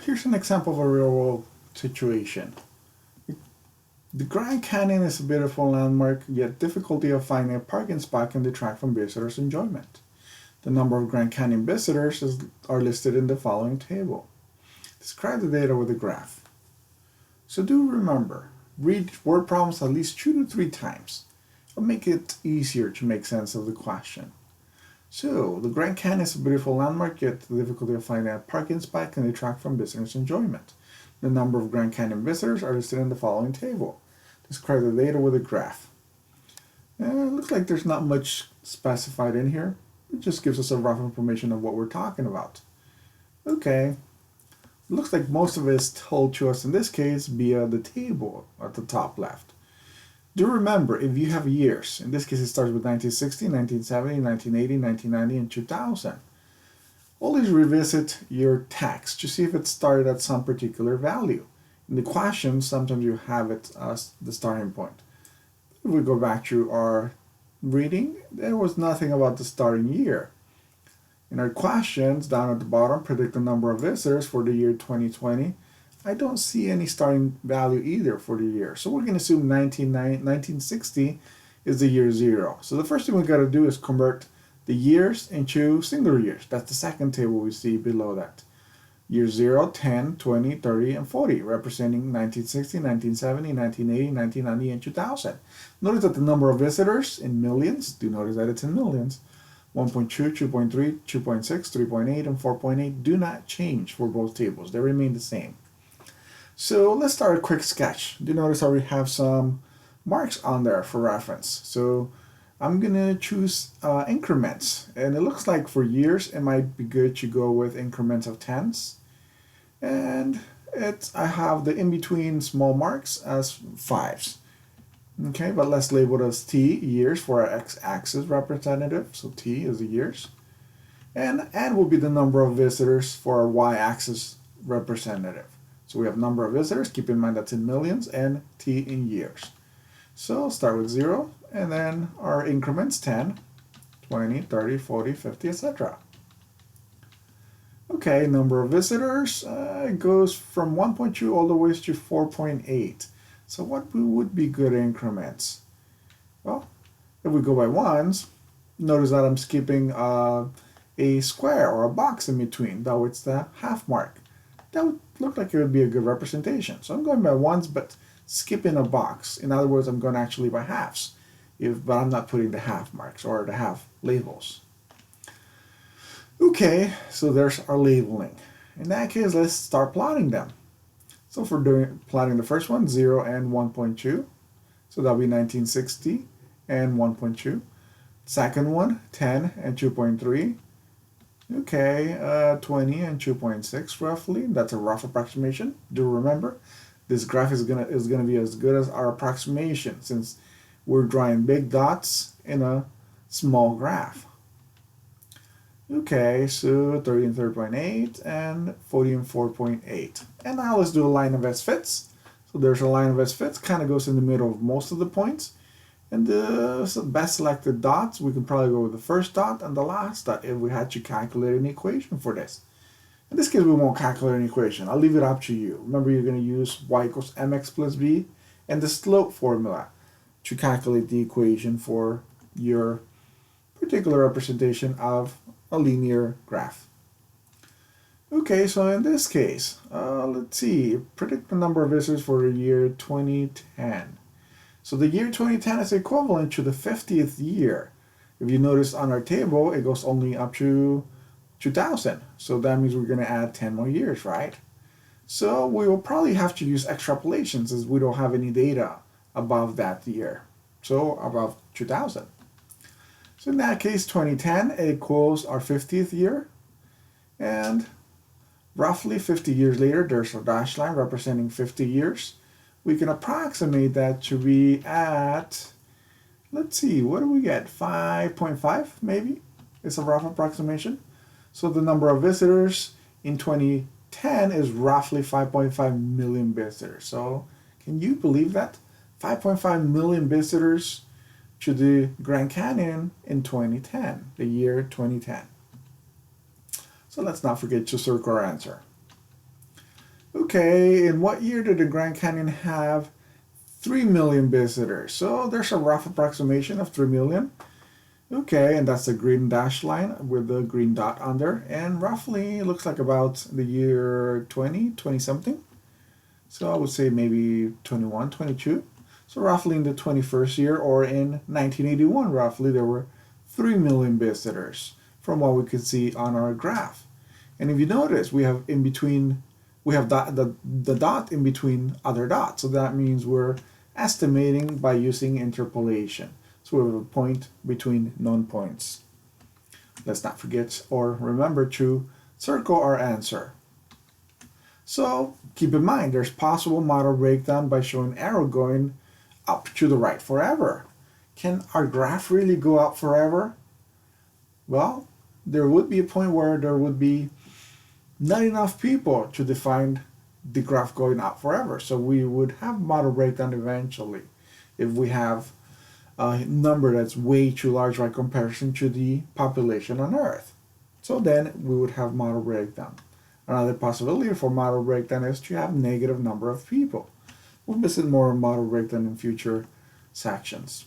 here's an example of a real-world situation. The Grand Canyon is a beautiful landmark, yet difficulty of finding a parking spot can detract from visitors' enjoyment. The number of Grand Canyon visitors are listed in the following table. Describe the data with a graph. So do remember, read word problems at least 2 to 3 times. It'll make it easier to make sense of the question. So, the Grand Canyon is a beautiful landmark, yet the difficulty of finding a parking spot can detract from visitors' enjoyment. The number of Grand Canyon visitors are listed in the following table. Describe the data with a graph. It looks like there's not much specified in here. It just gives us a rough information of what we're talking about. Okay, looks like most of it is told to us in this case via the table at the top left. Do remember, if you have years, in this case it starts with 1960, 1970, 1980, 1990, and 2000. Always revisit your text to see if it started at some particular value. In the question, sometimes you have it as the starting point. If we go back to our reading, there was nothing about the starting year. In our questions, down at the bottom, predict the number of visitors for the year 2020. I don't see any starting value either for the year. So we're going to assume 1960 is the year 0. So the first thing we got to do is convert the years into singular years. That's the second table we see below that. Year 0, 10, 20, 30, and 40, representing 1960, 1970, 1980, 1990, and 2000. Notice that the number of visitors in millions, do notice that it's in millions, 1.2, 2.3, 2.6, 3.8, and 4.8 do not change for both tables. They remain the same. So let's start a quick sketch. Do notice how we have some marks on there for reference. So I'm going to choose increments. And it looks like for years it might be good to go with increments of tens. And I have the in-between small marks as fives. Okay, but let's label it as T, years, for our x-axis representative. So T is the years. And N will be the number of visitors for our y-axis representative. So we have number of visitors, keep in mind that's in millions, and T in years. So start with 0, and then our increments 10, 20, 30, 40, 50, etc. Okay, number of visitors goes from 1.2 all the way to 4.8. So what would be good increments? Well, if we go by ones, notice that I'm skipping a square or a box in between, though it's the half mark. That would look like it would be a good representation. So I'm going by ones, but skipping a box. In other words, I'm going actually by halves, but I'm not putting the half marks or the half labels. Okay, so there's our labeling. In that case, let's start plotting them. So for plotting the first one, 0 and 1.2. So that'll be 1960 and 1.2. Second one, 10 and 2.3. Okay, 20 and 2.6 roughly. That's a rough approximation. Do remember, this graph is gonna be as good as our approximation since we're drawing big dots in a small graph. Okay, so 30 and 3.8 and 40 and 4.8. And now let's do a line of S-fits. So there's a line of S-fits, kind of goes in the middle of most of the points. And the best selected dots, we can probably go with the first dot and the last dot if we had to calculate an equation for this. In this case, we won't calculate an equation. I'll leave it up to you. Remember, you're going to use y equals mx plus b and the slope formula to calculate the equation for your particular representation of a linear graph. Okay, so in this case, let's see, predict the number of visitors for the year 2010. So the year 2010 is equivalent to the 50th year. If you notice on our table, it goes only up to 2000. So that means we're going to add 10 more years, right? So we will probably have to use extrapolations as we don't have any data above that year. So above 2000. So in that case, 2010 equals our 50th year. And roughly 50 years later, there's a dashed line representing 50 years. We can approximate that to be at, let's see, what do we get? 5.5 maybe? It's a rough approximation. So the number of visitors in 2010 is roughly 5.5 million visitors. So can you believe that? 5.5 million visitors to the Grand Canyon in 2010, the year 2010. So let's not forget to circle our answer. Okay, in what year did the Grand Canyon have 3 million visitors? So there's a rough approximation of 3 million. Okay, and that's the green dashed line with the green dot under. And roughly it looks like about the year 20 something. So I would say maybe 21, 22. So roughly in the 21st year, or in 1981, roughly there were 3 million visitors from what we could see on our graph. And if you notice, we have in between, we have the dot in between other dots. So that means we're estimating by using interpolation. So we have a point between known points. Let's not forget or remember to circle our answer. So keep in mind, there's possible model breakdown by showing arrow going up to the right forever. Can our graph really go up forever? Well, there would be a point where there would be not enough people to define the graph going up forever. So we would have model breakdown eventually if we have a number that's way too large by comparison to the population on Earth. So then we would have model breakdown. Another possibility for model breakdown is to have negative number of people. We'll visit more model breakdown in future sections.